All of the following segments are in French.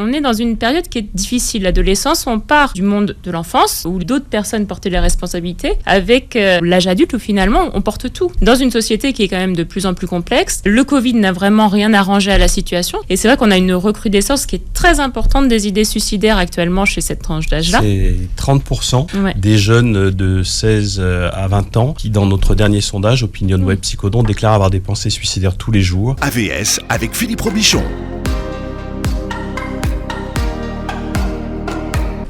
on est dans une période qui est difficile. L'adolescence, on part du monde de l'enfance, où d'autres personnes portaient les responsabilités, avec l'âge adulte, où finalement, on porte tout. Dans une société qui est quand même de plus en plus complexe, le Covid n'a vraiment rien arrangé à la situation. Et c'est vrai qu'on a une recrudescence qui est très importante des idées suicidaires actuellement chez cette tranche d'âge-là. C'est 30% des jeunes de 16 à 20 ans qui, dans notre dernier sondage, Opinion Web Psychodon, déclarent avoir des pensées suicidaires tous les jours. AVS avec Philippe Robichon.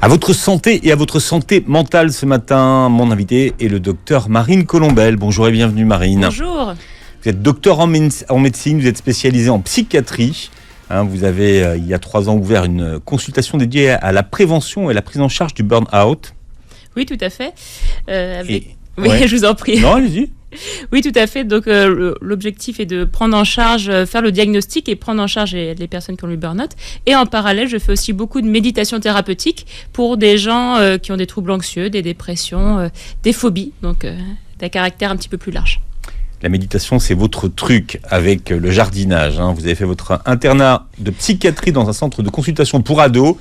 À votre santé et à votre santé mentale ce matin, mon invité est le docteur Marine Colombel. Bonjour et bienvenue Marine. Bonjour. Vous êtes docteur en médecine, vous êtes spécialisé en psychiatrie. Vous avez, il y a 3 ans, ouvert une consultation dédiée à la prévention et la prise en charge du burn-out. Oui, tout à fait. Ouais. Je vous en prie. Non, allez-y. Oui, tout à fait. Donc, l'objectif est de prendre en charge, faire le diagnostic et prendre en charge les personnes qui ont le burn-out. Et en parallèle, je fais aussi beaucoup de méditation thérapeutique pour des gens qui ont des troubles anxieux, des dépressions, des phobies, donc d'un caractère un petit peu plus large. La méditation, c'est votre truc avec le jardinage. Vous avez fait votre internat de psychiatrie dans un centre de consultation pour ados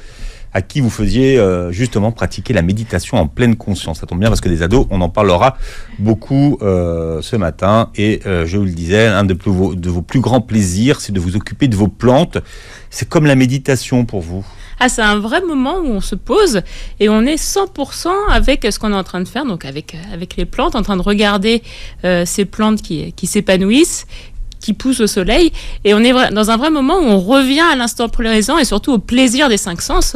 à qui vous faisiez justement pratiquer la méditation en pleine conscience. Ça tombe bien parce que des ados, on en parlera beaucoup ce matin. Et je vous le disais, un de vos plus grands plaisirs, c'est de vous occuper de vos plantes. C'est comme la méditation pour vous. Ah, c'est un vrai moment où on se pose et on est 100% avec ce qu'on est en train de faire, donc avec les plantes, en train de regarder ces plantes qui s'épanouissent, qui poussent au soleil, et on est dans un vrai moment où on revient à l'instant présent et surtout au plaisir des 5 sens.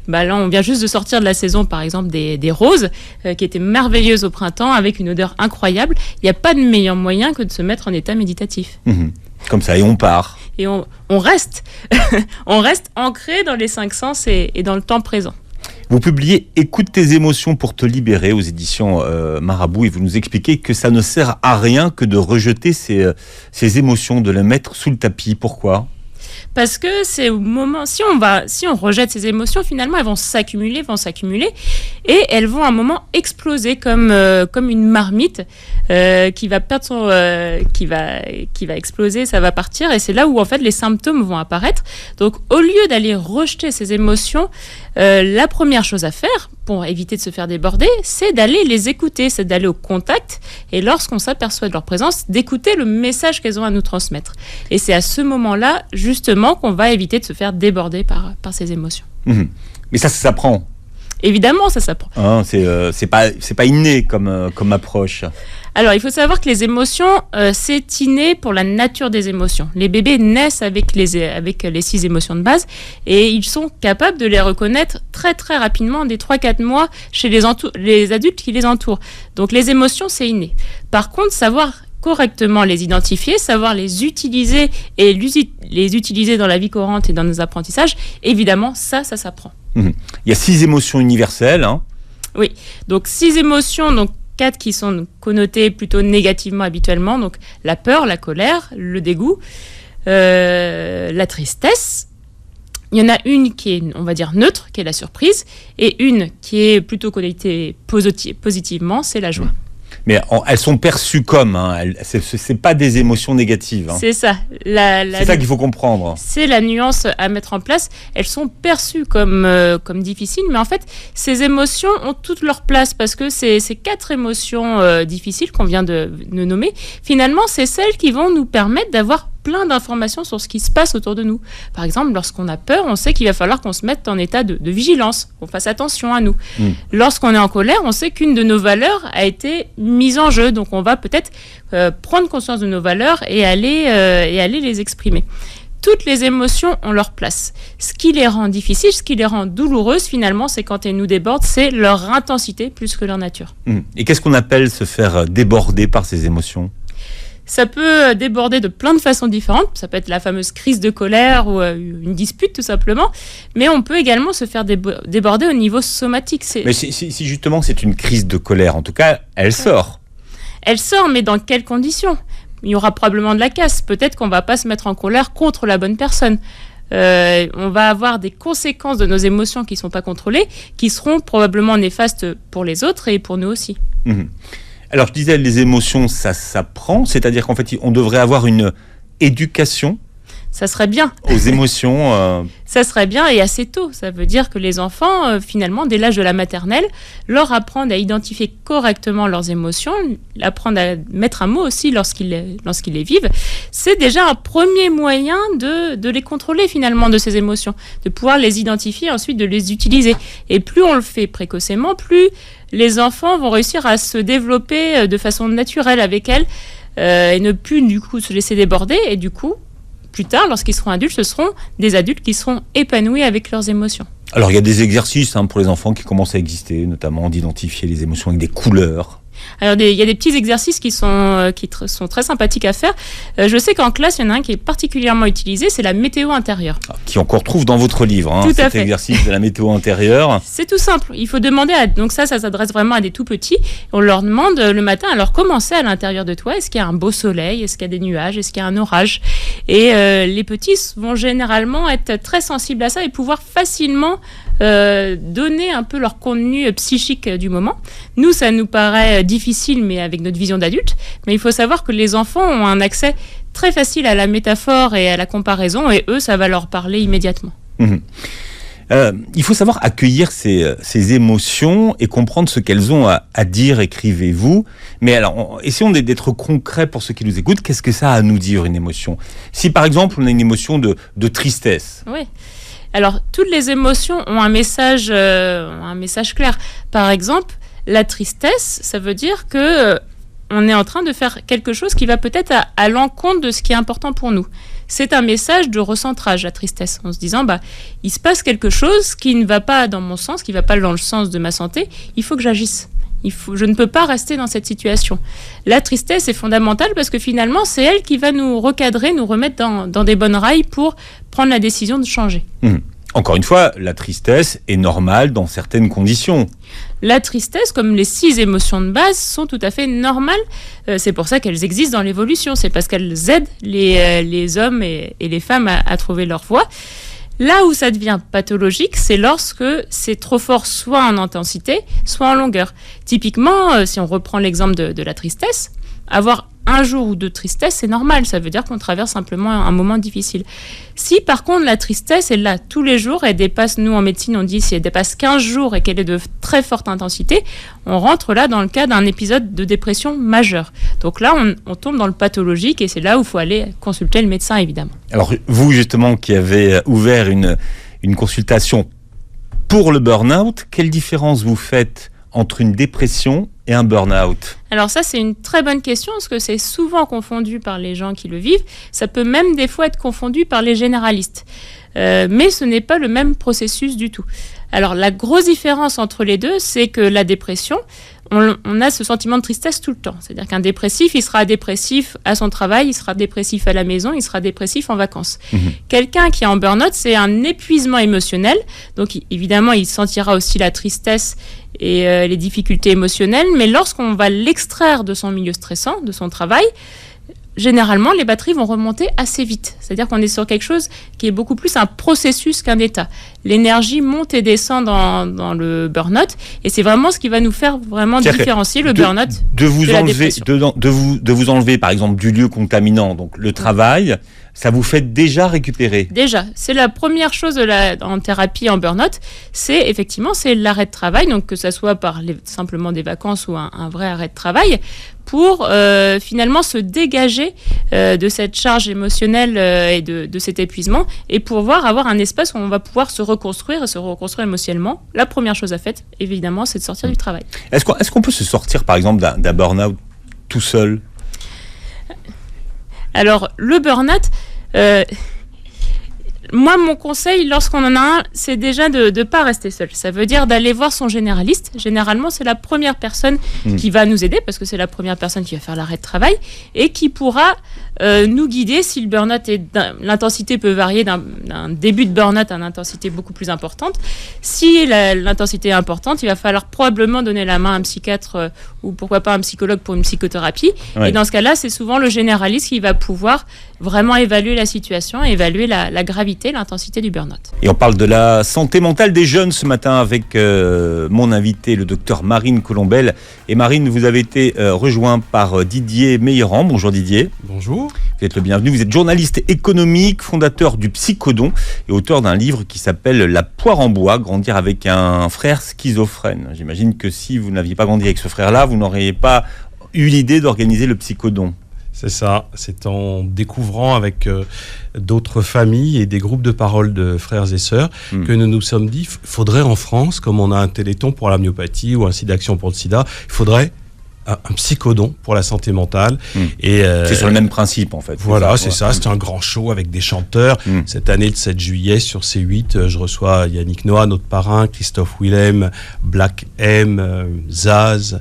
Là, on vient juste de sortir de la saison, par exemple, des roses, qui étaient merveilleuses au printemps, avec une odeur incroyable. Il n'y a pas de meilleur moyen que de se mettre en état méditatif. Comme ça, et on part. Et on reste, on reste ancré dans les 5 sens et dans le temps présent. Vous publiez « Écoute tes émotions pour te libérer » aux éditions Marabout, et vous nous expliquez que ça ne sert à rien que de rejeter ces émotions, de les mettre sous le tapis. Pourquoi ? Parce que c'est au moment, si on rejette ces émotions, finalement, elles vont s'accumuler, et elles vont à un moment exploser comme une marmite qui va perdre qui va exploser, ça va partir, et c'est là où en fait les symptômes vont apparaître. Donc, au lieu d'aller rejeter ces émotions, la première chose à faire pour éviter de se faire déborder, c'est d'aller les écouter, c'est d'aller au contact, et lorsqu'on s'aperçoit de leur présence, d'écouter le message qu'elles ont à nous transmettre. Et c'est à ce moment-là, justement, qu'on va éviter de se faire déborder par ces émotions. Mais ça s'apprend. Évidemment, ça s'apprend. C'est pas inné comme approche. Alors, il faut savoir que les émotions, c'est inné pour la nature des émotions. Les bébés naissent avec les 6 émotions de base, et ils sont capables de les reconnaître très très rapidement, dès 3-4 mois, chez les adultes qui les entourent. Donc, les émotions, c'est inné. Par contre, savoir correctement les identifier, savoir les utiliser et les utiliser dans la vie courante et dans nos apprentissages, évidemment, ça s'apprend. Il y a 6 émotions universelles. Oui, donc 6 émotions, donc 4 qui sont connotées plutôt négativement habituellement, donc la peur, la colère, le dégoût, la tristesse. Il y en a une qui est, on va dire, neutre, qui est la surprise, et une qui est plutôt connotée positivement, c'est la joie. Mais elles sont perçues comme, c'est pas des émotions négatives. C'est ça. C'est ça qu'il faut comprendre. C'est la nuance à mettre en place. Elles sont perçues comme difficiles, mais en fait, ces émotions ont toute leur place, parce que ces 4 émotions difficiles qu'on vient de nommer, finalement, c'est celles qui vont nous permettre d'avoir plein d'informations sur ce qui se passe autour de nous. Par exemple, lorsqu'on a peur, on sait qu'il va falloir qu'on se mette en état de vigilance, qu'on fasse attention à nous. Lorsqu'on est en colère, on sait qu'une de nos valeurs a été mise en jeu, donc on va peut-être prendre conscience de nos valeurs et aller les exprimer. Toutes les émotions ont leur place. Ce qui les rend difficiles, ce qui les rend douloureuses, finalement, c'est quand elles nous débordent, c'est leur intensité plus que leur nature. Et qu'est-ce qu'on appelle se faire déborder par ces émotions ? Ça peut déborder de plein de façons différentes. Ça peut être la fameuse crise de colère ou une dispute, tout simplement. Mais on peut également se faire déborder au niveau somatique. Mais si justement c'est une crise de colère, en tout cas, elle sort. Elle sort, mais dans quelles conditions ? Il y aura probablement de la casse. Peut-être qu'on ne va pas se mettre en colère contre la bonne personne. On va avoir des conséquences de nos émotions qui ne sont pas contrôlées, qui seront probablement néfastes pour les autres et pour nous aussi. Alors, je disais, les émotions, ça s'apprend, c'est-à-dire qu'en fait, on devrait avoir une éducation. Ça serait bien. Aux émotions. Ça serait bien et assez tôt. Ça veut dire que les enfants, finalement, dès l'âge de la maternelle, leur apprendre à identifier correctement leurs émotions, apprendre à mettre un mot aussi lorsqu'ils les vivent. C'est déjà un premier moyen de les contrôler finalement de ces émotions, de pouvoir les identifier et ensuite de les utiliser. Et plus on le fait précocement, plus les enfants vont réussir à se développer de façon naturelle avec elles et ne plus du coup se laisser déborder et du coup plus tard, lorsqu'ils seront adultes, ce seront des adultes qui seront épanouis avec leurs émotions. Alors, il y a des exercices pour les enfants qui commencent à exister, notamment d'identifier les émotions avec des couleurs. Alors, il y a des petits exercices qui sont très sympathiques à faire. Je sais qu'en classe, il y en a un qui est particulièrement utilisé, c'est la météo intérieure. Qui on retrouve dans votre livre, Tout à cet fait. exercice de la météo intérieure. C'est tout simple. Il faut demander donc ça s'adresse vraiment à des tout petits. On leur demande le matin, alors comment c'est à l'intérieur de toi ? Est-ce qu'il y a un beau soleil ? Est-ce qu'il y a des nuages ? Est-ce qu'il y a un orage ? Et les petits vont généralement être très sensibles à ça et pouvoir facilement donner un peu leur contenu psychique du moment. Nous, ça nous paraît difficile, mais avec notre vision d'adulte. Mais il faut savoir que les enfants ont un accès très facile à la métaphore et à la comparaison, et eux, ça va leur parler immédiatement. Mmh. Il faut savoir accueillir ces émotions et comprendre ce qu'elles ont à dire, écrivez-vous. Mais alors, essayons d'être concrets pour ceux qui nous écoutent. Qu'est-ce que ça a à nous dire, une émotion ? Si, par exemple, on a une émotion de tristesse. Oui. Alors, toutes les émotions ont un message clair. Par exemple, la tristesse, ça veut dire que on est en train de faire quelque chose qui va peut-être à l'encontre de ce qui est important pour nous. C'est un message de recentrage, la tristesse, en se disant, il se passe quelque chose qui ne va pas dans mon sens, qui ne va pas dans le sens de ma santé, il faut que j'agisse. Je ne peux pas rester dans cette situation. La tristesse est fondamentale parce que finalement, c'est elle qui va nous recadrer, nous remettre dans des bonnes rails pour prendre la décision de changer. Encore une fois, la tristesse est normale dans certaines conditions. La tristesse, comme les 6 émotions de base, sont tout à fait normales. C'est pour ça qu'elles existent dans l'évolution. C'est parce qu'elles aident les hommes et les femmes à trouver leur voie. Là où ça devient pathologique, c'est lorsque c'est trop fort, soit en intensité, soit en longueur. Typiquement, si on reprend l'exemple de la tristesse, avoir un jour ou deux de tristesse, c'est normal. Ça veut dire qu'on traverse simplement un moment difficile. Si par contre la tristesse est là tous les jours, elle dépasse, nous en médecine on dit si elle dépasse 15 jours et qu'elle est de très forte intensité, on rentre là dans le cas d'un épisode de dépression majeure. Donc là on tombe dans le pathologique et c'est là où il faut aller consulter le médecin évidemment. Alors vous justement qui avez ouvert une consultation pour le burn-out, quelle différence vous faites entre une dépression et un burn-out ? Alors ça, c'est une très bonne question, parce que c'est souvent confondu par les gens qui le vivent. Ça peut même des fois être confondu par les généralistes. Mais ce n'est pas le même processus du tout. Alors la grosse différence entre les deux, c'est que la dépression, on a ce sentiment de tristesse tout le temps. C'est-à-dire qu'un dépressif, il sera dépressif à son travail, il sera dépressif à la maison, il sera dépressif en vacances. Quelqu'un qui est en burn-out, c'est un épuisement émotionnel. Donc évidemment, il sentira aussi la tristesse et les difficultés émotionnelles. Mais lorsqu'on va l'extraire de son milieu stressant, de son travail, généralement, les batteries vont remonter assez vite. C'est-à-dire qu'on est sur quelque chose qui est beaucoup plus un processus qu'un état. L'énergie monte et descend dans le burn-out, et c'est vraiment ce qui va nous faire vraiment différencier le burn-out de la dépression. De vous enlever, par exemple, du lieu contaminant, donc le travail, ça vous fait déjà récupérer. Déjà, c'est la première chose en thérapie en burn-out, c'est l'arrêt de travail, donc que ça soit par simplement des vacances ou un vrai arrêt de travail, pour finalement se dégager de cette charge émotionnelle et de cet épuisement, et pouvoir avoir un espace où on va pouvoir se reconstruire émotionnellement. La première chose à faire, évidemment, c'est de sortir du travail. Est-ce qu'on peut se sortir, par exemple, d'un burn-out tout seul ? Alors, le burn-out... moi, mon conseil, lorsqu'on en a un, c'est déjà de ne pas rester seul. Ça veut dire d'aller voir son généraliste. Généralement, c'est la première personne qui va nous aider, parce que c'est la première personne qui va faire l'arrêt de travail et qui pourra nous guider si le burn-out l'intensité peut varier d'un début de burn-out à une intensité beaucoup plus importante. Si l'intensité est importante, il va falloir probablement donner la main à un psychiatre ou pourquoi pas un psychologue pour une psychothérapie. Ouais. Et dans ce cas-là, c'est souvent le généraliste qui va pouvoir vraiment évaluer la situation, évaluer la gravité, l'intensité du burn-out. Et on parle de la santé mentale des jeunes ce matin avec mon invité, le docteur Marine Colombel. Et Marine, vous avez été rejoint par Didier Meillerand. Bonjour Didier. Bonjour. Vous êtes le bienvenu. Vous êtes journaliste économique, fondateur du Psychodon et auteur d'un livre qui s'appelle La poire en bois, grandir avec un frère schizophrène. J'imagine que si vous n'aviez pas grandi avec ce frère-là, vous n'auriez pas eu l'idée d'organiser le Psychodon. C'est ça, c'est en découvrant avec d'autres familles et des groupes de parole de frères et sœurs que nous nous sommes dit, il faudrait en France, comme on a un téléthon pour la myopathie ou un sida action pour le sida, il faudrait un psychodon pour la santé mentale. Et c'est sur le même principe en fait. Voilà, c'est ça. C'est un grand show avec des chanteurs. Cette année, le 7 juillet, sur C8, je reçois Yannick Noah, notre parrain, Christophe Willem, Black M, Zaz,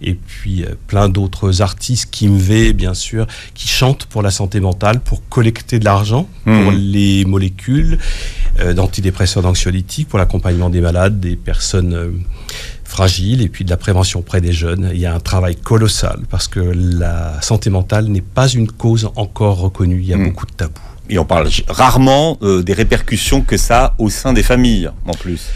et puis plein d'autres artistes, Kim V, bien sûr, qui chantent pour la santé mentale, pour collecter de l'argent pour les molécules d'antidépresseurs, d'anxiolytiques, pour l'accompagnement des malades, des personnes fragiles, et puis de la prévention auprès des jeunes. Il y a un travail colossal parce que la santé mentale n'est pas une cause encore reconnue. Il y a beaucoup de tabous. Et on parle rarement des répercussions que ça a au sein des familles, en plus.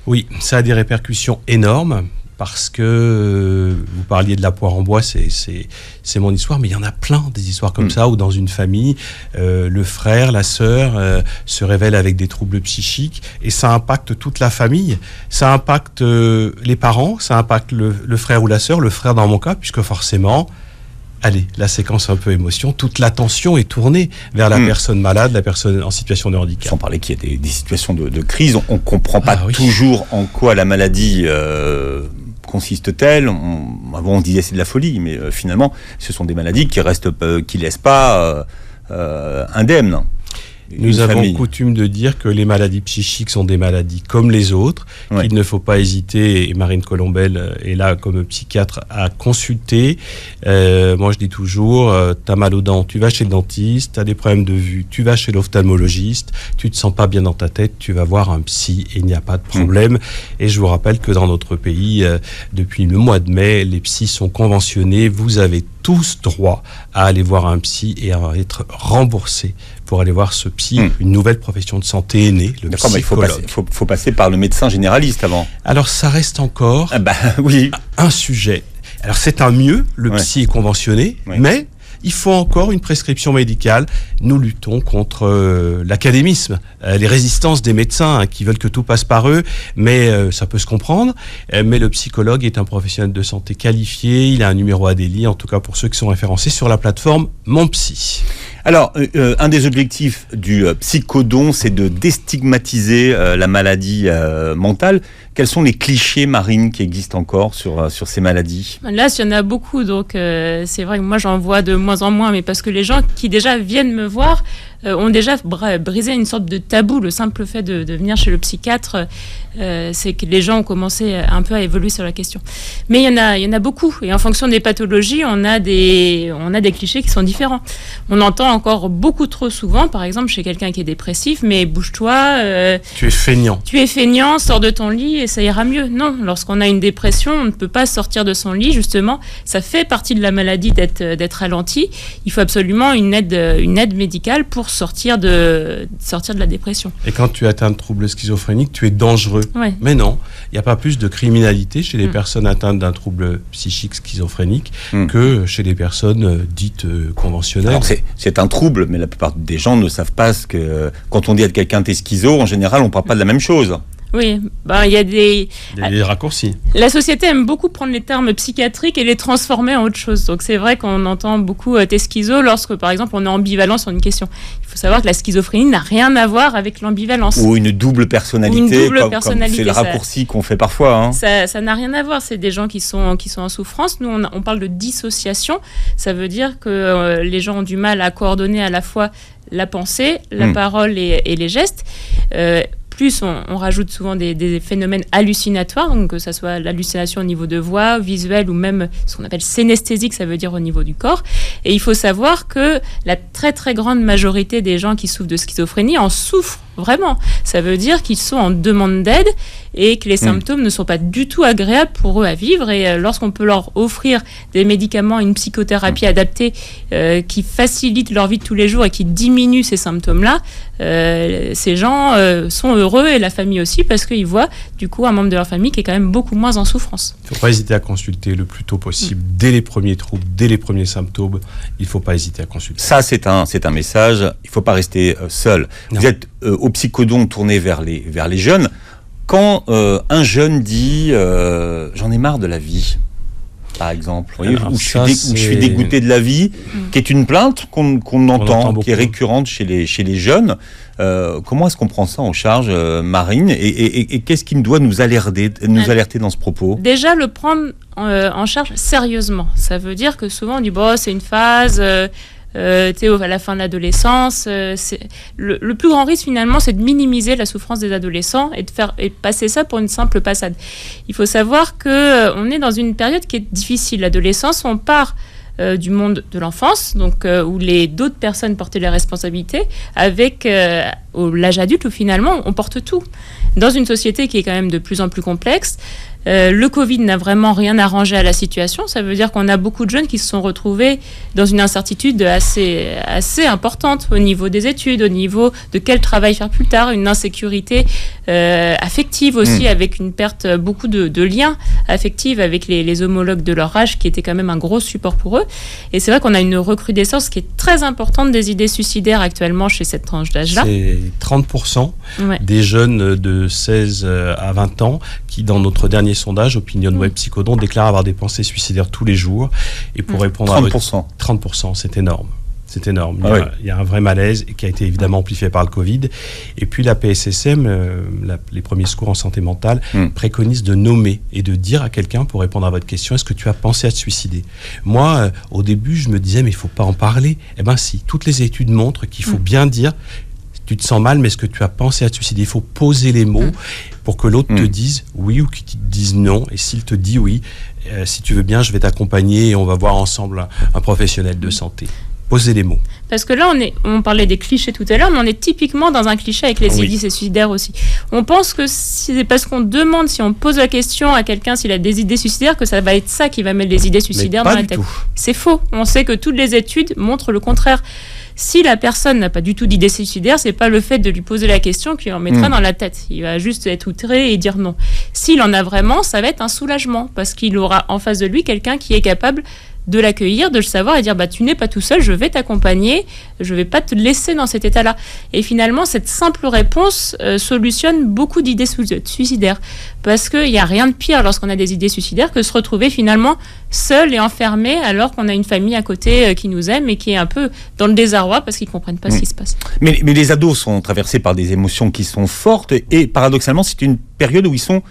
Oui, ça a des répercussions énormes. Parce que vous parliez de la poire en bois, c'est mon histoire, mais il y en a plein des histoires comme ça, où dans une famille, le frère, la sœur se révèlent avec des troubles psychiques, et ça impacte toute la famille. Ça impacte les parents, ça impacte le frère ou la sœur, le frère dans mon cas, puisque forcément, allez, la séquence un peu émotion, toute l'attention est tournée vers la personne malade, la personne en situation de handicap. Sans parler qu'il y a des situations de crise, on ne comprend pas toujours en quoi la maladie consiste-t-elle. Avant on disait c'est de la folie, mais finalement ce sont des maladies qui laissent pas indemnes. Nous avons coutume de dire que les maladies psychiques sont des maladies comme les autres, qu'il ne faut pas hésiter, et Marine Colombel est là comme psychiatre, à consulter. Moi je dis toujours, t'as mal aux dents, tu vas chez le dentiste, t'as des problèmes de vue, tu vas chez l'ophtalmologiste, tu te sens pas bien dans ta tête, tu vas voir un psy et il n'y a pas de problème. Et je vous rappelle que dans notre pays, depuis le mois de mai, les psys sont conventionnés, vous avez tous droit à aller voir un psy et à être remboursé pour aller voir ce psy. Une nouvelle profession de santé est née, le psychologue. Mais il faut passer par le médecin généraliste avant. Alors ça reste encore un sujet. Alors c'est un mieux, le psy est conventionné, mais il faut encore une prescription médicale. Nous luttons contre l'académisme, les résistances des médecins qui veulent que tout passe par eux, mais ça peut se comprendre. Mais le psychologue est un professionnel de santé qualifié, il a un numéro ADELI, en tout cas pour ceux qui sont référencés sur la plateforme Mon Psy. Alors, un des objectifs du Psychodon, c'est de déstigmatiser la maladie mentale. Quels sont les clichés, Marine, qui existent encore sur ces maladies ? Là, il y en a beaucoup, donc c'est vrai que moi j'en vois de moins en moins, mais parce que les gens qui déjà viennent me voir ont déjà brisé une sorte de tabou. Le simple fait de venir chez le psychiatre, c'est que les gens ont commencé un peu à évoluer sur la question. Mais il y en a beaucoup, et en fonction des pathologies, on a des clichés qui sont différents. On entend encore beaucoup trop souvent, par exemple chez quelqu'un qui est dépressif, mais bouge-toi. Tu es feignant. Tu es feignant, sors de ton lit et ça ira mieux. Non, lorsqu'on a une dépression, on ne peut pas sortir de son lit, justement. Ça fait partie de la maladie d'être ralenti. Il faut absolument une aide médicale pour sortir de la dépression. Et quand tu atteins de troubles schizophréniques, tu es dangereux. Ouais. Mais non, il n'y a pas plus de criminalité chez les personnes atteintes d'un trouble psychique schizophrénique que chez les personnes dites conventionnelles. Alors c'est un trouble, mais la plupart des gens ne savent pas que quand on dit à quelqu'un t'es schizo, en général on ne parle pas de la même chose. Oui, il y a des raccourcis. La société aime beaucoup prendre les termes psychiatriques et les transformer en autre chose. Donc c'est vrai qu'on entend beaucoup t'es schizo lorsque par exemple on est ambivalent sur une question. Il faut savoir que la schizophrénie n'a rien à voir avec l'ambivalence. Ou une double personnalité. Comme c'est le raccourci qu'on fait parfois. Hein. Ça n'a rien à voir. C'est des gens qui sont en souffrance. Nous on parle de dissociation. Ça veut dire que les gens ont du mal à coordonner à la fois la pensée, la parole et les gestes. plus, on rajoute souvent des phénomènes hallucinatoires, donc que ce soit l'hallucination au niveau de voix, visuelle ou même ce qu'on appelle synesthésique, ça veut dire au niveau du corps. Et il faut savoir que la très très grande majorité des gens qui souffrent de schizophrénie en souffrent vraiment. Ça veut dire qu'ils sont en demande d'aide et que les symptômes ne sont pas du tout agréables pour eux à vivre. Et lorsqu'on peut leur offrir des médicaments, une psychothérapie adaptée qui facilite leur vie de tous les jours et qui diminue ces symptômes-là, ces gens sont heureux et la famille aussi parce qu'ils voient du coup un membre de leur famille qui est quand même beaucoup moins en souffrance. Il ne faut pas hésiter à consulter le plus tôt possible, dès les premiers troubles, dès les premiers symptômes. Il ne faut pas hésiter à consulter. Ça, c'est un message. Il ne faut pas rester seul. Non. Vous êtes au psychodon tourné vers les jeunes. Quand un jeune dit j'en ai marre de la vie, par exemple, vous voyez, ou je suis dégoûté de la vie, qui est une plainte qu'on entend, qui est récurrente chez les jeunes. Comment est-ce qu'on prend ça en charge, Marine, et qu'est-ce qui doit nous alerter dans ce propos? Déjà, le prendre en charge sérieusement. Ça veut dire que souvent on dit bon, c'est une phase. Théo, à la fin de l'adolescence, le plus grand risque finalement, c'est de minimiser la souffrance des adolescents et de passer ça pour une simple passade. Il faut savoir que on est dans une période qui est difficile. L'adolescence, on part du monde de l'enfance, donc où d'autres personnes portaient les responsabilités, avec l'âge adulte où finalement on porte tout. Dans une société qui est quand même de plus en plus complexe, le Covid n'a vraiment rien arrangé à la situation. Ça veut dire qu'on a beaucoup de jeunes qui se sont retrouvés dans une incertitude assez importante au niveau des études, au niveau de quel travail faire plus tard, une insécurité affective aussi, avec une perte beaucoup de liens affectifs avec les homologues de leur âge, qui était quand même un gros support pour eux. Et c'est vrai qu'on a une recrudescence qui est très importante des idées suicidaires actuellement chez cette tranche d'âge-là. C'est 30% des jeunes de 16 à 20 ans qui, dans notre dernier sondage, OpinionWay Psychodon, déclarent avoir des pensées suicidaires tous les jours. Et pour répondre 30%. 30%, c'est énorme. C'est énorme. Ah il y a un vrai malaise qui a été évidemment amplifié par le Covid. Et puis la PSSM, les premiers secours en santé mentale, préconisent de nommer et de dire à quelqu'un, pour répondre à votre question, est-ce que tu as pensé à te suicider? Moi, au début, je me disais, mais il ne faut pas en parler. Eh bien si, toutes les études montrent qu'il faut bien dire, tu te sens mal, mais est-ce que tu as pensé à te suicider? Il faut poser les mots pour que l'autre te dise oui ou qu'il te dise non. Et s'il te dit oui, si tu veux bien, je vais t'accompagner et on va voir ensemble un professionnel de santé. Posez les mots. Parce que là, on parlait des clichés tout à l'heure, mais on est typiquement dans un cliché avec les idées suicidaires aussi. On pense que c'est parce qu'on demande, si on pose la question à quelqu'un s'il a des idées suicidaires, que ça va être ça qui va mettre les idées suicidaires dans la tête. C'est faux. On sait que toutes les études montrent le contraire. Si la personne n'a pas du tout d'idée suicidaire, c'est pas le fait de lui poser la question qui en mettra dans la tête. Il va juste être outré et dire non. S'il en a vraiment, ça va être un soulagement parce qu'il aura en face de lui quelqu'un qui est capable de l'accueillir, de le savoir et dire tu n'es pas tout seul, je vais t'accompagner, je vais pas te laisser dans cet état-là. Et finalement, cette simple réponse solutionne beaucoup d'idées suicidaires parce qu'il n'y a rien de pire lorsqu'on a des idées suicidaires que se retrouver finalement seul et enfermé alors qu'on a une famille à côté qui nous aime et qui est un peu dans le désarroi parce qu'ils ne comprennent pas ce qui se passe. Mais les ados sont traversés par des émotions qui sont fortes et paradoxalement, c'est une période où ils sont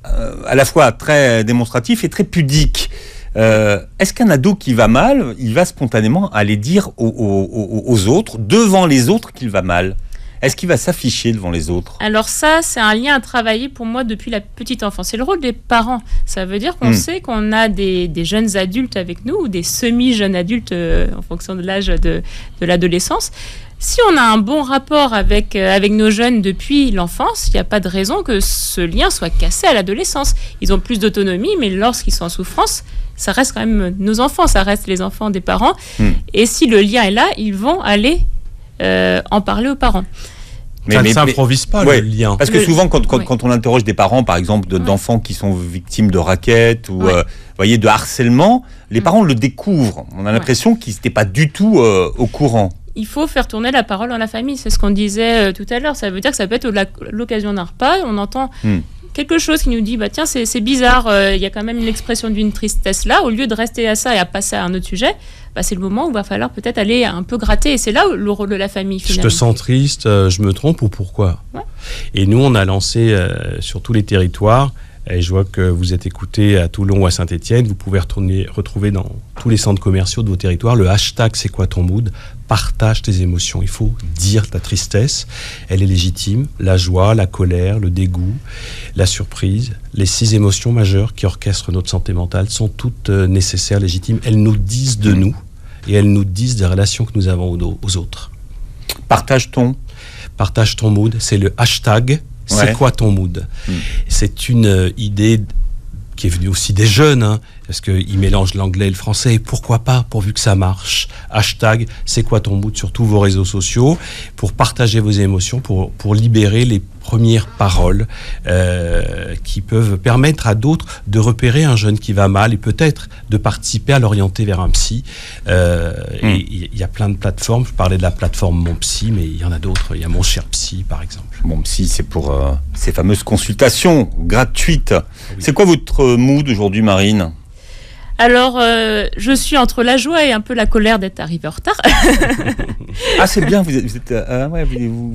à la fois très démonstratifs et très pudiques. Est-ce qu'un ado qui va mal, il va spontanément aller dire aux autres, devant les autres, qu'il va mal? Est-ce qu'il va s'afficher devant les autres? Alors ça, c'est un lien à travailler pour moi depuis la petite enfance. C'est le rôle des parents. Ça veut dire qu'on sait qu'on a des jeunes adultes avec nous, ou des semi-jeunes adultes en fonction de l'âge de l'adolescence. Si on a un bon rapport avec nos jeunes depuis l'enfance, il n'y a pas de raison que ce lien soit cassé à l'adolescence. Ils ont plus d'autonomie, mais lorsqu'ils sont en souffrance, ça reste quand même nos enfants, ça reste les enfants des parents. Et si le lien est là, ils vont aller en parler aux parents. Ça ne s'improvise pas, le lien. Parce que souvent, quand on interroge des parents, par exemple, d'enfants qui sont victimes de raquettes ou voyez, de harcèlement, les parents le découvrent. On a l'impression qu'ils n'étaient pas du tout au courant. Il faut faire tourner la parole dans la famille, c'est ce qu'on disait tout à l'heure. Ça veut dire que ça peut être l'occasion d'un repas, on entend quelque chose qui nous dit tiens, c'est bizarre, il y a quand même l'expression d'une tristesse là. Au lieu de rester à ça et à passer à un autre sujet, c'est le moment où il va falloir peut-être aller un peu gratter. Et c'est là le rôle de la famille, finalement. Je te sens triste, je me trompe ou pourquoi? Et nous, on a lancé sur tous les territoires, et je vois que vous êtes écoutés à Toulon ou à Saint-Étienne, vous pouvez retrouver dans tous les centres commerciaux de vos territoires le hashtag C'est quoi ton mood? partage tes émotions. Il faut dire ta tristesse. Elle est légitime. La joie, la colère, le dégoût, la surprise. Les 6 émotions majeures qui orchestrent notre santé mentale sont toutes nécessaires, légitimes. Elles nous disent de nous et elles nous disent des relations que nous avons aux autres. Partage ton mood. C'est le hashtag. C'est quoi ton mood ? C'est une idée qui est venue aussi des jeunes, parce qu'ils mélangent l'anglais et le français, et pourquoi pas, pourvu que ça marche. Hashtag, c'est quoi ton mood sur tous vos réseaux sociaux, pour partager vos émotions, pour libérer les premières paroles qui peuvent permettre à d'autres de repérer un jeune qui va mal et peut-être de participer à l'orienter vers un psy. Il y a plein de plateformes. Je parlais de la plateforme Mon Psy, mais il y en a d'autres. Il y a Mon Cher Psy, par exemple. Mon Psy, c'est pour ces fameuses consultations gratuites. Oui. C'est quoi votre mood aujourd'hui, Marine ? Alors, je suis entre la joie et un peu la colère d'être arrivée en retard. Ah, c'est bien, vous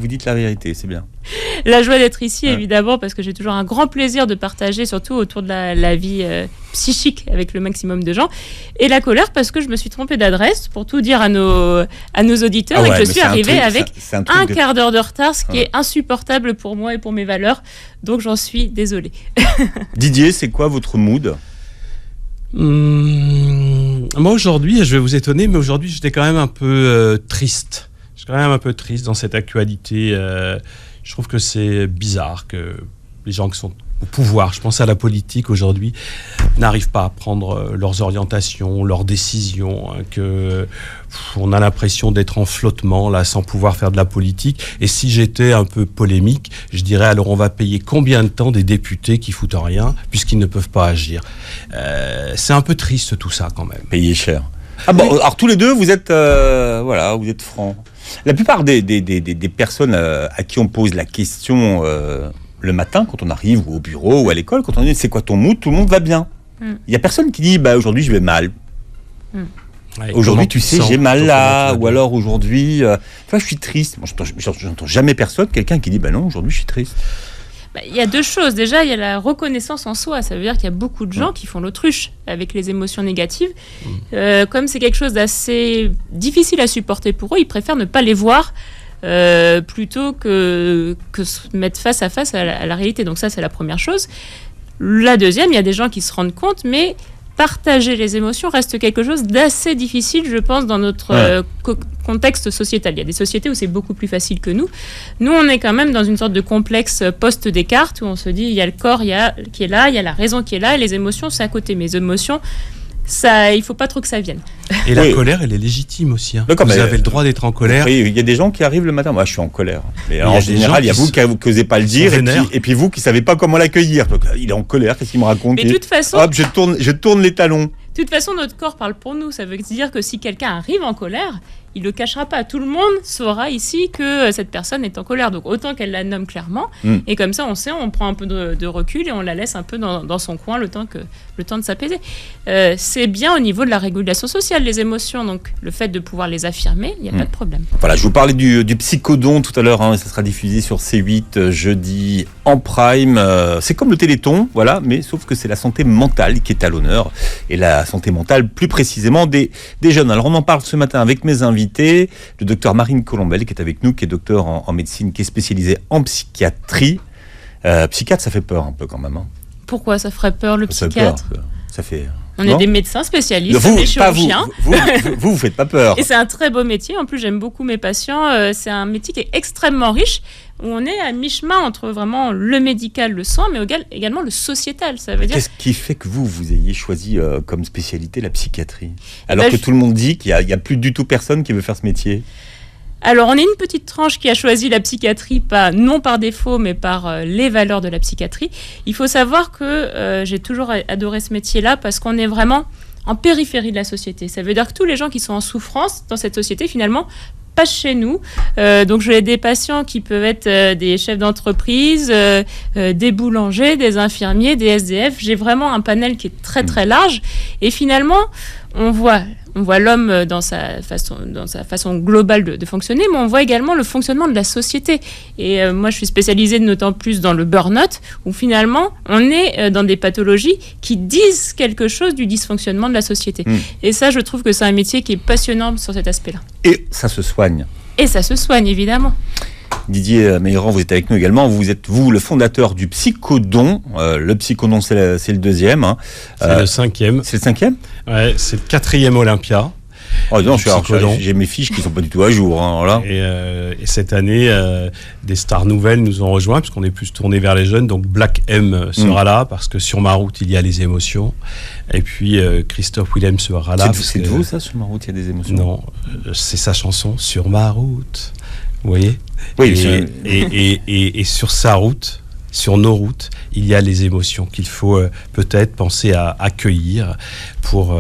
dites la vérité, c'est bien. La joie d'être ici, évidemment, parce que j'ai toujours un grand plaisir de partager, surtout autour de la vie psychique avec le maximum de gens. Et la colère, parce que je me suis trompée d'adresse, pour tout dire à nos auditeurs, et que je suis arrivée avec un quart d'heure de retard, ce qui est insupportable pour moi et pour mes valeurs. Donc, j'en suis désolée. Didier, c'est quoi votre mood ? Moi aujourd'hui, je vais vous étonner, mais aujourd'hui j'étais quand même un peu triste. Je suis quand même un peu triste dans cette actualité. Je trouve que c'est bizarre que les gens qui sont au pouvoir, je pense à la politique aujourd'hui, n'arrivent pas à prendre leurs orientations, leurs décisions, on a l'impression d'être en flottement là, sans pouvoir faire de la politique. Et si j'étais un peu polémique, je dirais alors on va payer combien de temps des députés qui foutent rien puisqu'ils ne peuvent pas agir. C'est un peu triste tout ça quand même. Payer cher. Ah bon, oui. Alors tous les deux vous êtes vous êtes francs. La plupart des personnes à qui on pose la question le matin, quand on arrive ou au bureau ou à l'école, quand on dit c'est quoi ton mood, tout le monde va bien. Il y a personne qui dit aujourd'hui je vais mal. Ouais, aujourd'hui tu sais j'ai mal là, ou alors aujourd'hui je suis triste. Moi j'entends jamais quelqu'un qui dit non aujourd'hui je suis triste. Il y a 2 choses. Déjà, il y a la reconnaissance en soi. Ça veut dire qu'il y a beaucoup de gens qui font l'autruche avec les émotions négatives. Comme c'est quelque chose d'assez difficile à supporter pour eux, ils préfèrent ne pas les voir plutôt que se mettre face à face à la réalité. Donc ça, c'est la première chose. La deuxième, il y a des gens qui se rendent compte, mais partager les émotions reste quelque chose d'assez difficile, je pense, dans notre contexte sociétal. Il y a des sociétés où c'est beaucoup plus facile que nous. Nous, on est quand même dans une sorte de complexe post-Descartes où on se dit, il y a le corps qui est là, il y a la raison qui est là, et les émotions, c'est à côté. Mes émotions, il faut pas trop que ça vienne. Et la colère, elle est légitime aussi. Vous avez le droit d'être en colère. Oui, il y a des gens qui arrivent le matin. Moi, je suis en colère. Mais en général, il y a vous qui n'osez pas le dire, et puis vous qui savez pas comment l'accueillir. Donc, il est en colère. Qu'est-ce qu'il me raconte ? Mais de toute façon, hop, je tourne les talons. De toute façon, notre corps parle pour nous. Ça veut dire que si quelqu'un arrive en colère, il ne le cachera pas. Tout le monde saura ici que cette personne est en colère. Donc autant qu'elle la nomme clairement. Et comme ça, on sait, on prend un peu de recul et on la laisse un peu dans son coin le temps de s'apaiser. C'est bien au niveau de la régulation sociale, les émotions. Donc le fait de pouvoir les affirmer, il n'y a pas de problème. Voilà, je vous parlais du psychodon tout à l'heure. Ça sera diffusé sur C8 jeudi en prime. C'est comme le Téléthon, voilà, mais sauf que c'est la santé mentale qui est à l'honneur. Et la santé mentale, plus précisément, des jeunes. Alors on en parle ce matin avec mes invités. Le docteur Marine Colombel qui est avec nous, qui est docteur en médecine, qui est spécialisée en psychiatrie. Psychiatre, ça fait peur un peu quand même. Pourquoi ça ferait peur le psychiatre ? Ça fait... On est des médecins spécialistes, des chirurgiens. Vous faites pas peur. Et c'est un très beau métier. En plus, j'aime beaucoup mes patients. C'est un métier qui est extrêmement riche, où on est à mi-chemin entre vraiment le médical, le soin, mais également le sociétal. Ça veut dire... Qu'est-ce qui fait que vous ayez choisi comme spécialité la psychiatrie ? Alors que tout le monde dit qu'il n'y a plus du tout personne qui veut faire ce métier. Alors, on est une petite tranche qui a choisi la psychiatrie, non par défaut, mais par les valeurs de la psychiatrie. Il faut savoir que j'ai toujours adoré ce métier-là parce qu'on est vraiment en périphérie de la société. Ça veut dire que tous les gens qui sont en souffrance dans cette société, finalement, passent chez nous. Donc, j'ai des patients qui peuvent être des chefs d'entreprise, des boulangers, des infirmiers, des SDF. J'ai vraiment un panel qui est très, très large. Et finalement, on voit l'homme dans sa façon globale de fonctionner, mais on voit également le fonctionnement de la société. Et moi, je suis spécialisée d'autant plus dans le burn-out, où finalement, on est dans des pathologies qui disent quelque chose du dysfonctionnement de la société. Et ça, je trouve que c'est un métier qui est passionnant sur cet aspect-là. Et ça se soigne. Et ça se soigne, évidemment. Didier Meillerand, vous êtes avec nous également. Vous êtes, le fondateur du Psychodon. Le Psychodon, c'est le deuxième. Hein. C'est le cinquième. C'est le cinquième ? Ouais, c'est le 4e Olympia. Oh non, j'ai mes fiches qui sont pas du tout à jour. Hein, voilà. Et cette année, des stars nouvelles nous ont rejoints, puisqu'on est plus tourné vers les jeunes. Donc Black M sera là, parce que sur ma route, il y a les émotions. Et puis Christophe Willem sera là. C'est de vous, ça, sur ma route, il y a des émotions ? Non, c'est sa chanson, Sur ma route. Vous voyez ? Oui, et sur sa route, sur nos routes, il y a les émotions qu'il faut peut-être penser à accueillir pour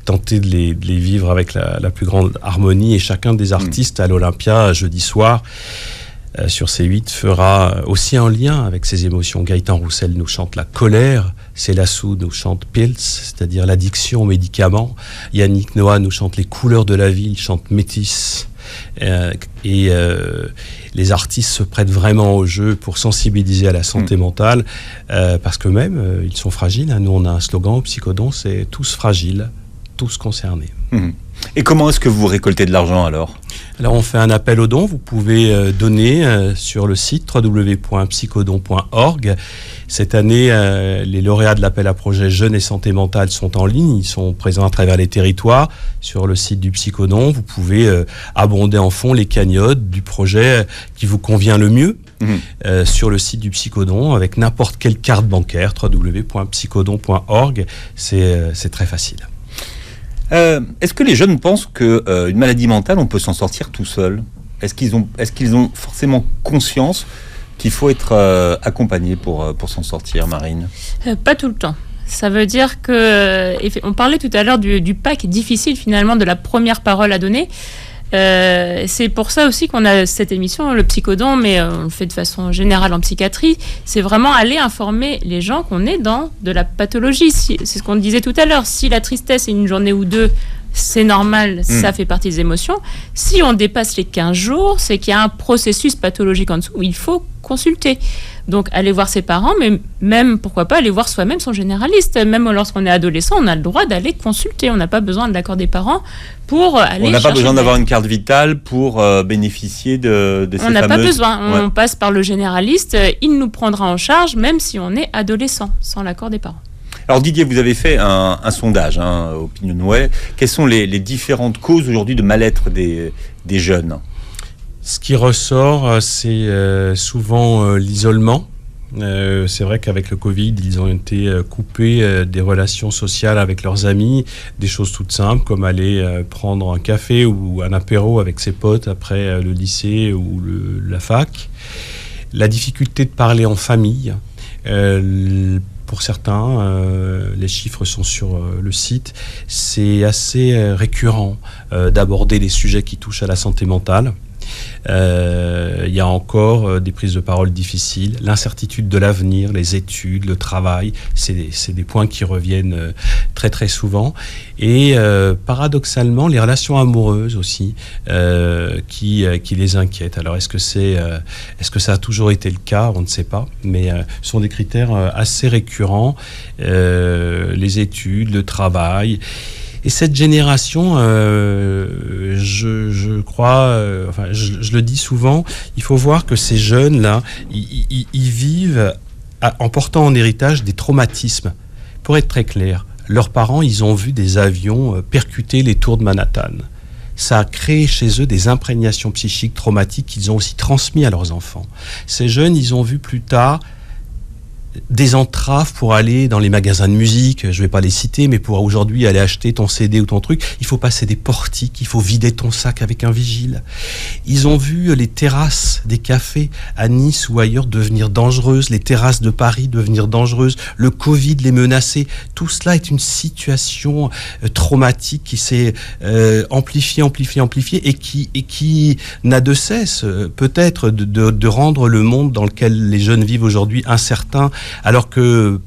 tenter de les vivre avec la plus grande harmonie. Et chacun des artistes à l'Olympia, jeudi soir, sur C8, fera aussi un lien avec ces émotions. Gaëtan Roussel nous chante la colère, Célassou nous chante Pills, c'est-à-dire l'addiction aux médicaments. Yannick Noah nous chante les couleurs de la vie, il chante Métis. Les artistes se prêtent vraiment au jeu pour sensibiliser à la santé mentale, parce que même ils sont fragiles. Nous, on a un slogan au Psychodon, c'est tous fragiles, tous concernés. Et comment est-ce que vous récoltez de l'argent alors ? Alors on fait un appel aux dons. Vous pouvez donner sur le site www.psychodon.org. Cette année, les lauréats de l'appel à projet Jeunes et Santé Mentale sont en ligne. Ils sont présents à travers les territoires. Sur le site du Psychodon, vous pouvez abonder en fonds les cagnottes du projet qui vous convient le mieux. Sur le site du Psychodon, avec n'importe quelle carte bancaire, www.psychodon.org. C'est très facile. Est-ce que les jeunes pensent qu'une maladie mentale, on peut s'en sortir tout seul ? Est-ce qu'ils ont forcément conscience qu'il faut être accompagné pour s'en sortir, Marine ? Pas tout le temps. Ça veut dire que... on parlait tout à l'heure du pack difficile, finalement, de la première parole à donner. C'est pour ça aussi qu'on a cette émission, le Psychodon, mais on le fait de façon générale en psychiatrie. C'est vraiment aller informer les gens qu'on est dans de la pathologie. C'est ce qu'on disait tout à l'heure. Si la tristesse est une journée ou deux, c'est normal, ça fait partie des émotions. Si on dépasse les 15 jours, c'est qu'il y a un processus pathologique en dessous où il faut consulter. Donc, aller voir ses parents, mais même, pourquoi pas, aller voir soi-même son généraliste. Même lorsqu'on est adolescent, on a le droit d'aller consulter. On n'a pas besoin de l'accord des parents pour aller. On n'a pas besoin d'avoir une carte vitale pour bénéficier de ces fameuses... On n'a pas besoin. On passe par le généraliste. Il nous prendra en charge, même si on est adolescent, sans l'accord des parents. Alors Didier, vous avez fait un sondage, OpinionWay. Quelles sont les différentes causes aujourd'hui de mal-être des jeunes ? Ce qui ressort, c'est souvent l'isolement. C'est vrai qu'avec le Covid, ils ont été coupés des relations sociales avec leurs amis, des choses toutes simples comme aller prendre un café ou un apéro avec ses potes après le lycée ou la fac. La difficulté de parler en famille. Pour certains, les chiffres sont sur le site, c'est assez récurrent d'aborder les sujets qui touchent à la santé mentale. Il y a encore des prises de parole difficiles, l'incertitude de l'avenir, les études, le travail, c'est des points qui reviennent très très souvent. Et paradoxalement, les relations amoureuses aussi qui les inquiètent. Alors est-ce que ça a toujours été le cas ? On ne sait pas, mais ce sont des critères assez récurrents. Les études, le travail. Et cette génération, je crois, je le dis souvent, il faut voir que ces jeunes-là, ils vivent en portant en héritage des traumatismes. Pour être très clair, leurs parents, ils ont vu des avions percuter les tours de Manhattan. Ça a créé chez eux des imprégnations psychiques traumatiques qu'ils ont aussi transmis à leurs enfants. Ces jeunes, ils ont vu plus tard des entraves pour aller dans les magasins de musique, je ne vais pas les citer, mais pour aujourd'hui aller acheter ton CD ou ton truc, il faut passer des portiques, il faut vider ton sac avec un vigile. Ils ont vu les terrasses des cafés à Nice ou ailleurs devenir dangereuses, les terrasses de Paris devenir dangereuses, le Covid les menacer. Tout cela est une situation traumatique qui s'est amplifiée et qui n'a de cesse peut-être de rendre le monde dans lequel les jeunes vivent aujourd'hui incertain, alors que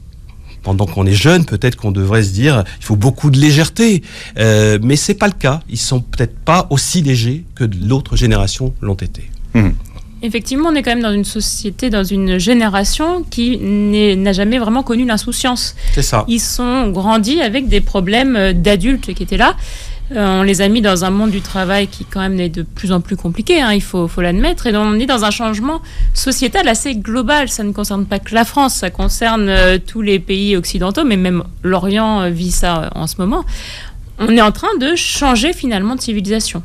pendant qu'on est jeune, peut-être qu'on devrait se dire il faut beaucoup de légèreté, mais c'est pas le cas. Ils sont peut-être pas aussi légers que l'autre génération l'ont été. Effectivement, on est quand même dans une société, dans une génération qui n'a jamais vraiment connu l'insouciance. C'est ça. Ils sont grandis avec des problèmes d'adultes qui étaient là. On les a mis dans un monde du travail qui quand même est de plus en plus compliqué, il faut l'admettre, et on est dans un changement sociétal assez global. Ça ne concerne pas que la France, ça concerne tous les pays occidentaux, mais même l'Orient vit ça en ce moment. On est en train de changer finalement de civilisation.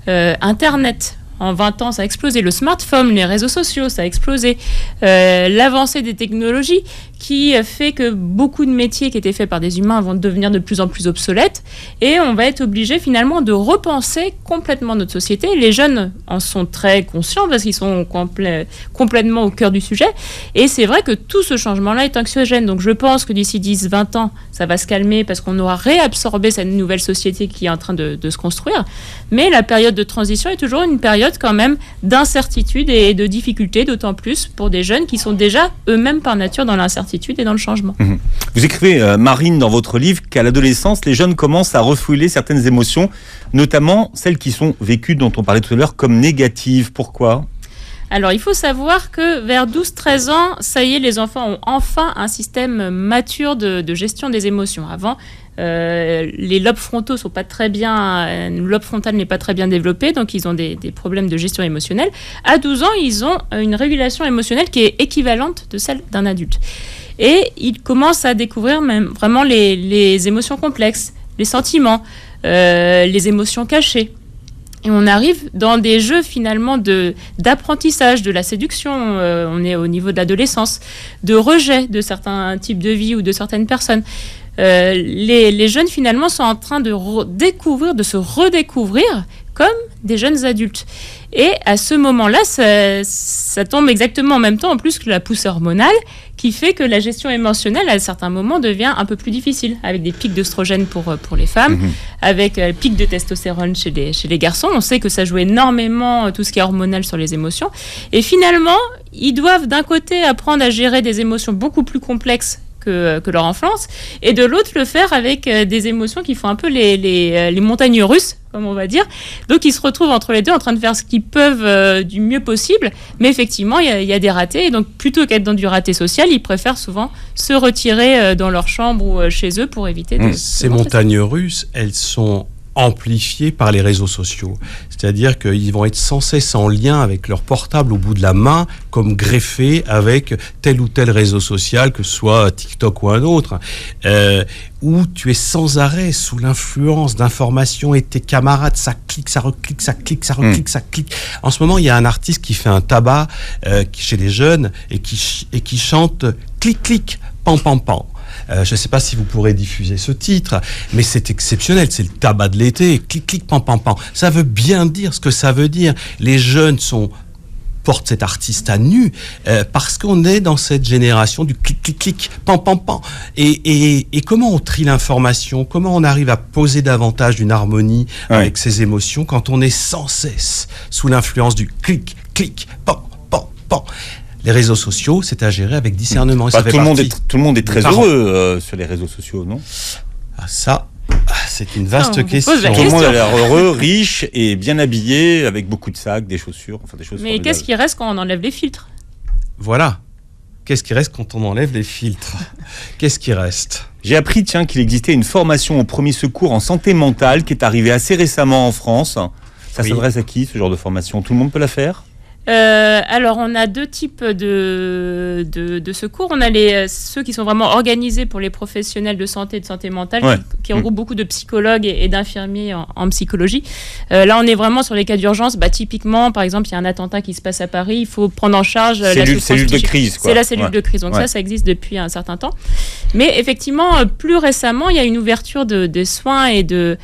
Internet, en 20 ans, ça a explosé. Le smartphone, les réseaux sociaux, ça a explosé. L'avancée des technologies qui fait que beaucoup de métiers qui étaient faits par des humains vont devenir de plus en plus obsolètes. Et on va être obligé finalement de repenser complètement notre société. Les jeunes en sont très conscients parce qu'ils sont complètement au cœur du sujet. Et c'est vrai que tout ce changement-là est anxiogène. Donc je pense que d'ici 10-20 ans, ça va se calmer parce qu'on aura réabsorbé cette nouvelle société qui est en train de se construire. Mais la période de transition est toujours une période quand même d'incertitude et de difficulté, d'autant plus pour des jeunes qui sont déjà eux-mêmes par nature dans l'incertitude et dans le changement. Vous écrivez, Marine, dans votre livre, qu'à l'adolescence, les jeunes commencent à refouler certaines émotions, notamment celles qui sont vécues, dont on parlait tout à l'heure, comme négatives. Pourquoi ? Alors, il faut savoir que vers 12-13 ans, ça y est, les enfants ont enfin un système mature de gestion des émotions. Avant, les lobes frontaux sont pas très bien, le lobe frontal n'est pas très bien développé, donc ils ont des problèmes de gestion émotionnelle. À 12 ans, ils ont une régulation émotionnelle qui est équivalente de celle d'un adulte. Et ils commencent à découvrir même vraiment les émotions complexes, les sentiments, les émotions cachées. Et on arrive dans des jeux finalement d'apprentissage, de la séduction, on est au niveau de l'adolescence, de rejet de certains types de vie ou de certaines personnes. Les jeunes finalement sont en train de se redécouvrir comme des jeunes adultes. Et à ce moment-là, ça tombe exactement en même temps en plus que la poussée hormonale qui fait que la gestion émotionnelle à certains moments devient un peu plus difficile, avec des pics d'œstrogène pour les femmes, avec pics de testostérone chez les garçons. On sait que ça joue énormément tout ce qui est hormonal sur les émotions. Et finalement, ils doivent d'un côté apprendre à gérer des émotions beaucoup plus complexes que leur enfance, et de l'autre le faire avec des émotions qui font un peu les montagnes russes, comme on va dire. Donc ils se retrouvent entre les deux en train de faire ce qu'ils peuvent du mieux possible, mais effectivement il y a des ratés, et donc plutôt qu'être dans du raté social, ils préfèrent souvent se retirer dans leur chambre ou chez eux pour éviter Ces montagnes russes, elles sont amplifiés par les réseaux sociaux. C'est-à-dire qu'ils vont être sans cesse en lien avec leur portable au bout de la main, comme greffés avec tel ou tel réseau social, que ce soit TikTok ou un autre, où tu es sans arrêt sous l'influence d'informations et tes camarades, ça clique, ça reclique, ça clique, ça reclique, ça clique. En ce moment, il y a un artiste qui fait un tabac chez les jeunes et qui chante « clic, clic, pan, pan, pan ». Je ne sais pas si vous pourrez diffuser ce titre, mais c'est exceptionnel, c'est le tabac de l'été, clic, clic, pan, pan, pan. Ça veut bien dire ce que ça veut dire. Les jeunes portent cet artiste à nu parce qu'on est dans cette génération du clic, clic, clic, pan, pan, pan. Et comment on trie l'information, comment on arrive à poser davantage d'une harmonie avec ses émotions quand on est sans cesse sous l'influence du clic, clic, pan, pan, pan. Les réseaux sociaux, c'est à gérer avec discernement. Tout le monde est très heureux sur les réseaux sociaux, non ? Ça, c'est une vaste question. Tout le monde a l'air heureux, riche et bien habillé, avec beaucoup de sacs, des chaussures, enfin des choses. Mais qu'est-ce qui reste quand on enlève les filtres ? Voilà. Qu'est-ce qui reste quand on enlève les filtres ? Qu'est-ce qui reste ? J'ai appris, qu'il existait une formation au premier secours en santé mentale qui est arrivée assez récemment en France. Ça s'adresse à qui, ce genre de formation ? Tout le monde peut la faire ? Alors, on a deux types de secours. On a ceux qui sont vraiment organisés pour les professionnels de santé et de santé mentale, qui regroupent beaucoup de psychologues et d'infirmiers en psychologie. Là, on est vraiment sur les cas d'urgence. Typiquement, par exemple, il y a un attentat qui se passe à Paris. Il faut prendre en charge la cellule de crise. C'est la cellule de crise. Donc ça existe depuis un certain temps. Mais effectivement, plus récemment, il y a une ouverture des soins et de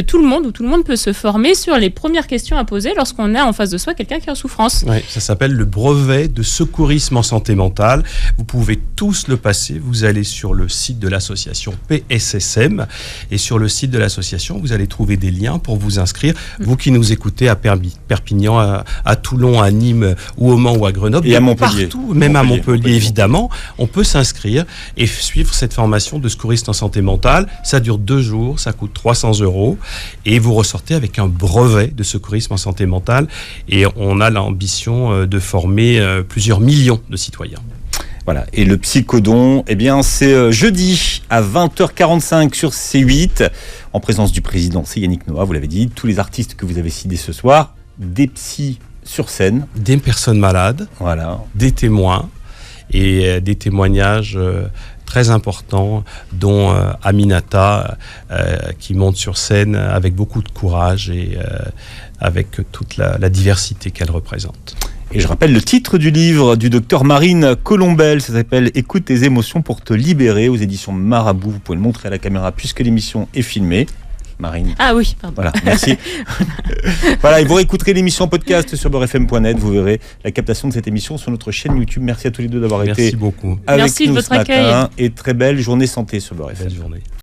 tout le monde, où tout le monde peut se former sur les premières questions à poser lorsqu'on a en face de soi quelqu'un qui est en souffrance. France. Oui, ça s'appelle le brevet de secourisme en santé mentale. Vous pouvez tous le passer. Vous allez sur le site de l'association PSSM et sur le site de l'association, vous allez trouver des liens pour vous inscrire. Vous qui nous écoutez à Perpignan, à Toulon, à Nîmes ou au Mans ou à Grenoble, et à Montpellier. Partout, même à Montpellier évidemment, on peut s'inscrire et suivre cette formation de secouriste en santé mentale. Ça dure 2 jours, ça coûte 300 € et vous ressortez avec un brevet de secourisme en santé mentale et on a l'ambition de former plusieurs millions de citoyens. Voilà, et le psychodon, eh bien, c'est jeudi à 20h45 sur C8, en présence du président, c'est Yannick Noah, vous l'avez dit, tous les artistes que vous avez cités ce soir, des psys sur scène. Des personnes malades, voilà. Des témoins et des témoignages très importants, dont Aminata, qui monte sur scène avec beaucoup de courage et avec toute la diversité qu'elle représente. Et je rappelle le titre du livre du docteur Marine Colombel, ça s'appelle « Écoute tes émotions pour te libérer » aux éditions Marabout. Vous pouvez le montrer à la caméra puisque l'émission est filmée. Marine. Ah oui, pardon. Voilà, merci. Voilà, et vous réécouterez l'émission en podcast sur beurrefm.net. Vous verrez la captation de cette émission sur notre chaîne YouTube. Merci à tous les deux d'avoir été beaucoup avec Merci nous de votre ce matin. accueil. Et très belle journée santé sur Beurre FM. Belle journée.